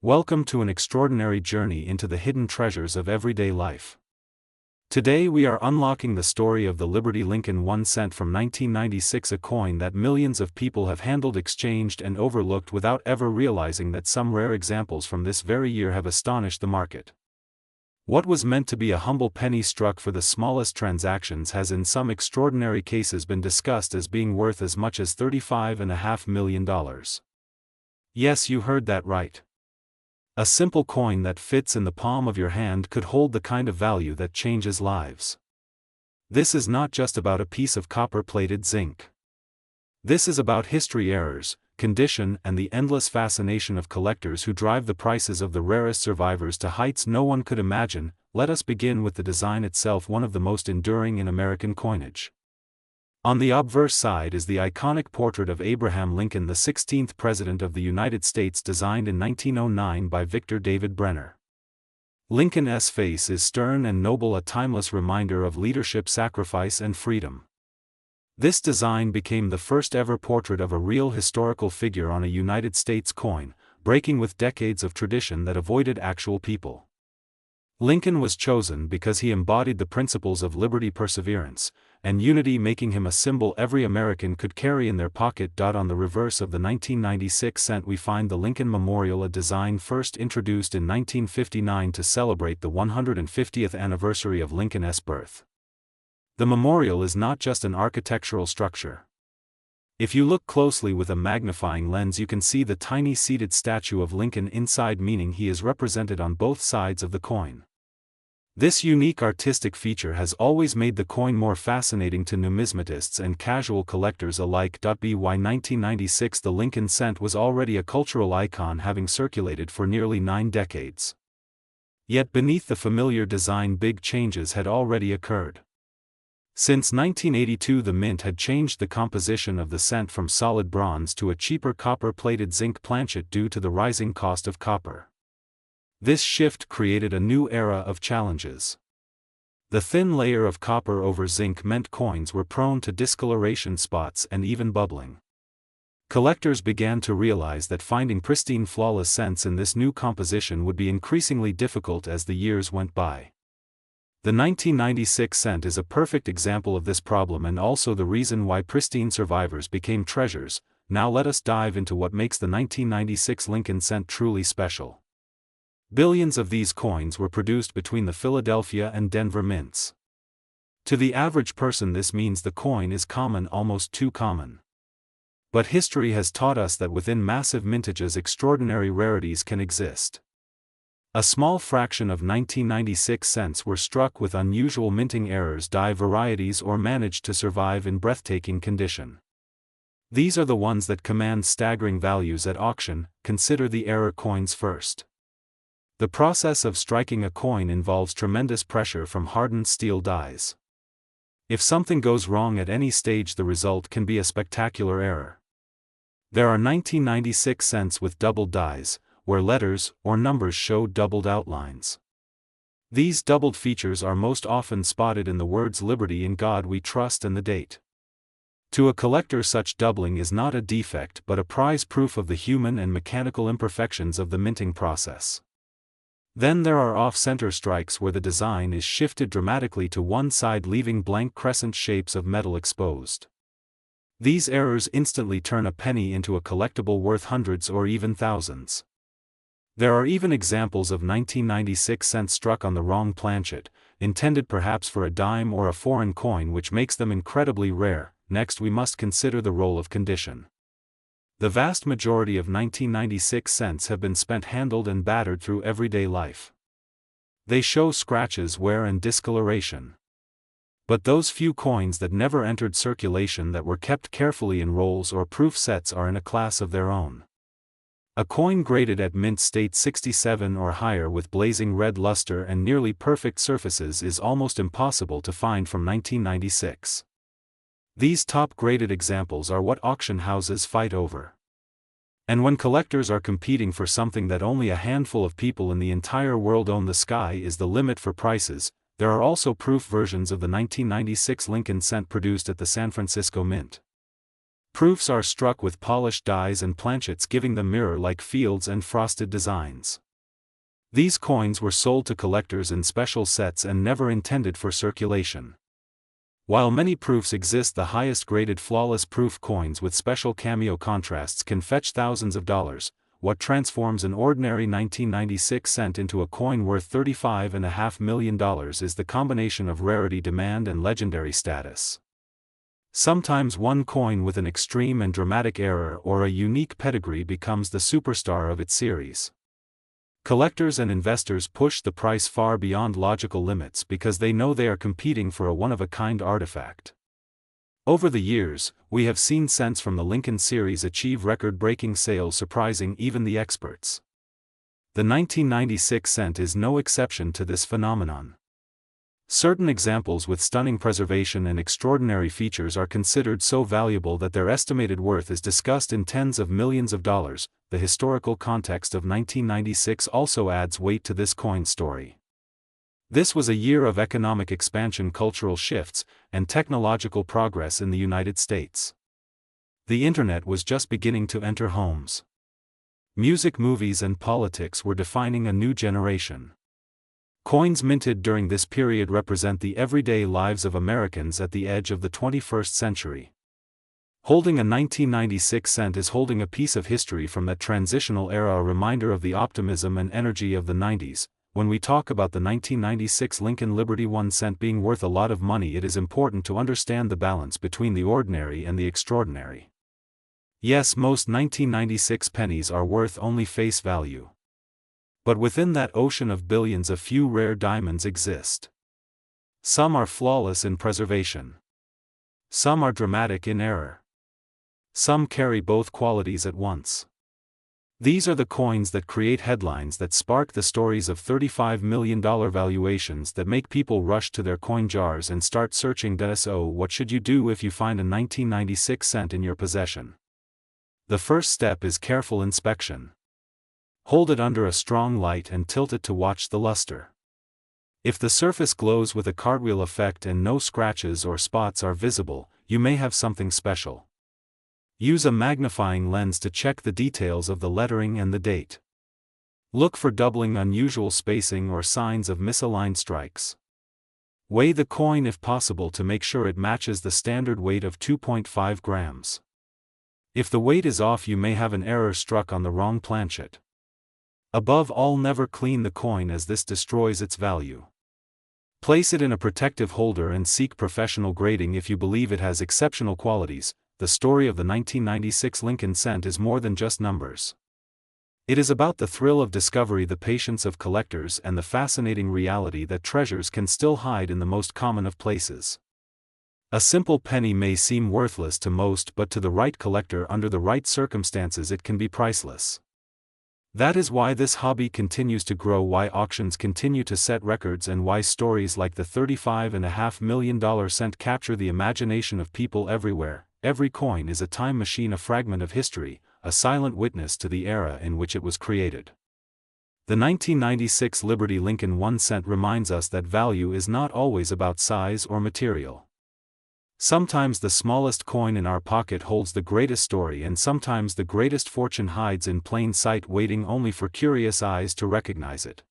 Welcome to an extraordinary journey into the hidden treasures of everyday life. Today we are unlocking the story of the Liberty Lincoln 1 cent from 1996, a coin that millions of people have handled, exchanged and overlooked without ever realizing that some rare examples from this very year have astonished the market. What was meant to be a humble penny struck for the smallest transactions has in some extraordinary cases been discussed as being worth as much as $35.5 million. Yes, you heard that right. A simple coin that fits in the palm of your hand could hold the kind of value that changes lives. This is not just about a piece of copper-plated zinc. This is about history, errors, condition, and the endless fascination of collectors who drive the prices of the rarest survivors to heights no one could imagine. Let us begin with the design itself, one of the most enduring in American coinage. On the obverse side is the iconic portrait of Abraham Lincoln, the 16th President of the United States, designed in 1909 by Victor David Brenner. Lincoln's face is stern and noble, a timeless reminder of leadership, sacrifice, and freedom. This design became the first ever portrait of a real historical figure on a United States coin, breaking with decades of tradition that avoided actual people. Lincoln was chosen because he embodied the principles of liberty, perseverance, and unity, making him a symbol every American could carry in their pocket. On the reverse of the 1996 cent we find the Lincoln Memorial, a design first introduced in 1959 to celebrate the 150th anniversary of Lincoln's birth. The memorial is not just an architectural structure. If you look closely with a magnifying lens, you can see the tiny seated statue of Lincoln inside, meaning he is represented on both sides of the coin. This unique artistic feature has always made the coin more fascinating to numismatists and casual collectors alike. By 1996, the Lincoln cent was already a cultural icon, having circulated for nearly 9 decades. Yet beneath the familiar design, big changes had already occurred. Since 1982, the mint had changed the composition of the cent from solid bronze to a cheaper copper-plated zinc planchet due to the rising cost of copper. This shift created a new era of challenges. The thin layer of copper over zinc meant coins were prone to discoloration, spots, and even bubbling. Collectors began to realize that finding pristine, flawless cents in this new composition would be increasingly difficult as the years went by. The 1996 cent is a perfect example of this problem, and also the reason why pristine survivors became treasures. Now let us dive into what makes the 1996 Lincoln cent truly special. Billions of these coins were produced between the Philadelphia and Denver mints. To the average person, this means the coin is common, almost too common. But history has taught us that within massive mintages, extraordinary rarities can exist. A small fraction of 1996 cents were struck with unusual minting errors, die varieties, or managed to survive in breathtaking condition. These are the ones that command staggering values at auction. Consider the error coins first. The process of striking a coin involves tremendous pressure from hardened steel dies. If something goes wrong at any stage, the result can be a spectacular error. There are 1996 cents with doubled dies, where letters or numbers show doubled outlines. These doubled features are most often spotted in the words "Liberty, in God We Trust," and the date. To a collector, such doubling is not a defect but a prize, proof of the human and mechanical imperfections of the minting process. Then there are off-center strikes where the design is shifted dramatically to one side, leaving blank crescent shapes of metal exposed. These errors instantly turn a penny into a collectible worth hundreds or even thousands. There are even examples of 1996 cents struck on the wrong planchet, intended perhaps for a dime or a foreign coin, which makes them incredibly rare. Next, we must consider the role of condition. The vast majority of 1996 cents have been spent, handled, and battered through everyday life. They show scratches, wear, and discoloration. But those few coins that never entered circulation, that were kept carefully in rolls or proof sets, are in a class of their own. A coin graded at mint state 67 or higher with blazing red luster and nearly perfect surfaces is almost impossible to find from 1996. These top-graded examples are what auction houses fight over. And when collectors are competing for something that only a handful of people in the entire world own, the sky is the limit for prices. There are also proof versions of the 1996 Lincoln cent produced at the San Francisco Mint. Proofs are struck with polished dies and planchets, giving them mirror-like fields and frosted designs. These coins were sold to collectors in special sets and never intended for circulation. While many proofs exist, the highest graded flawless proof coins with special cameo contrasts can fetch thousands of dollars. What transforms an ordinary 1996 cent into a coin worth $35.5 million is the combination of rarity, demand, and legendary status. Sometimes one coin with an extreme and dramatic error or a unique pedigree becomes the superstar of its series. Collectors and investors push the price far beyond logical limits because they know they are competing for a one-of-a-kind artifact. Over the years, we have seen cents from the Lincoln series achieve record-breaking sales, surprising even the experts. The 1996 cent is no exception to this phenomenon. Certain examples with stunning preservation and extraordinary features are considered so valuable that their estimated worth is discussed in tens of millions of dollars. The historical context of 1996 also adds weight to this coin story. This was a year of economic expansion, cultural shifts, and technological progress in the United States. The internet was just beginning to enter homes. Music, movies, and politics were defining a new generation. Coins minted during this period represent the everyday lives of Americans at the edge of the 21st century. Holding a 1996 cent is holding a piece of history from that transitional era, a reminder of the optimism and energy of the 90s. When we talk about the 1996 Lincoln Liberty 1 cent being worth a lot of money, it is important to understand the balance between the ordinary and the extraordinary. Yes, most 1996 pennies are worth only face value. But within that ocean of billions, a few rare diamonds exist. Some are flawless in preservation. Some are dramatic in error. Some carry both qualities at once. These are the coins that create headlines, that spark the stories of $35 million valuations, that make people rush to their coin jars and start searching. So, what should you do if you find a 1996 cent in your possession? The first step is careful inspection. Hold it under a strong light and tilt it to watch the luster. If the surface glows with a cartwheel effect and no scratches or spots are visible, you may have something special. Use a magnifying lens to check the details of the lettering and the date. Look for doubling, unusual spacing, or signs of misaligned strikes. Weigh the coin if possible to make sure it matches the standard weight of 2.5 grams. If the weight is off, you may have an error struck on the wrong planchet. Above all, never clean the coin, as this destroys its value. Place it in a protective holder and seek professional grading if you believe it has exceptional qualities. The story of the 1996 Lincoln cent is more than just numbers. It is about the thrill of discovery, the patience of collectors, and the fascinating reality that treasures can still hide in the most common of places. A simple penny may seem worthless to most, but to the right collector, under the right circumstances, it can be priceless. That is why this hobby continues to grow, why auctions continue to set records, and why stories like the $35.5 million cent capture the imagination of people everywhere. Every coin is a time machine, a fragment of history, a silent witness to the era in which it was created. The 1996 Liberty Lincoln 1 cent reminds us that value is not always about size or material. Sometimes the smallest coin in our pocket holds the greatest story, and sometimes the greatest fortune hides in plain sight, waiting only for curious eyes to recognize it.